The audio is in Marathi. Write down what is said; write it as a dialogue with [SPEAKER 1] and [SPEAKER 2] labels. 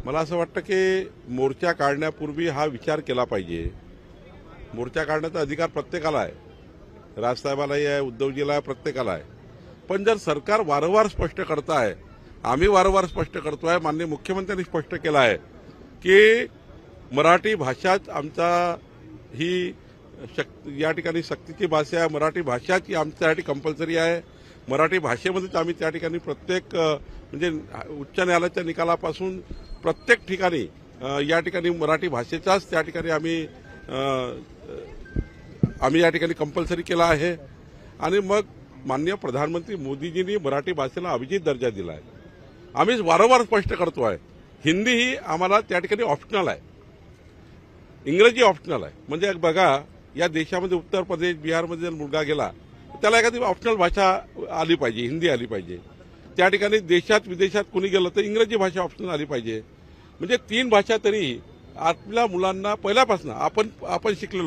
[SPEAKER 1] मला असं वाटतं की मोर्चा काढण्यापूर्वी हा विचार केला पाहिजे। मोर्चा काढण्याचा अधिकार प्रत्येकाला आहे, राजसाहेबालाही आहे, उद्धवजीला आहे, प्रत्येकाला आहे। पण जर सरकार वारंवार स्पष्ट करत आहे, आम्ही वारंवार स्पष्ट करतोय, माननीय मुख्यमंत्र्यांनी स्पष्ट केलं आहे की मराठी भाषाच आमचा ही या ठिकाणी सक्तीची भाषा आहे, मराठी भाषाच ही आमच्यासाठी कंपल्सरी आहे। मराठी भाषेमध्येच आम्ही त्या ठिकाणी प्रत्येक म्हणजे उच्च न्यायालयाच्या निकालापासून प्रत्येक ठिकाणी या ठिकाणी मराठी भाषेचाच त्या ठिकाणी आम्ही या ठिकाणी कंपल्सरी केला आहे। आणि मग माननीय प्रधानमंत्री मोदीजींनी मराठी भाषेला अभिजित दर्जा दिला आहे। आम्ही वारंवार स्पष्ट करतोय, हिंदी ही आम्हाला त्या ठिकाणी ऑप्शनल आहे, इंग्रजी ऑप्शनल आहे। म्हणजे बघा, या देशामध्ये उत्तर प्रदेश बिहारमध्ये जर मुलगा गेला त्याला एखादी ऑप्शनल भाषा आली पाहिजे, हिंदी आली पाहिजे। त्या ठिकाणी देशात विदेशात कुणी गेलं तर इंग्रजी भाषा ऑप्शनल आली पाहिजे। म्हणजे 3 भाषा तरी आपल्या मुलांना पहिल्यापासून आपण शिकलेलो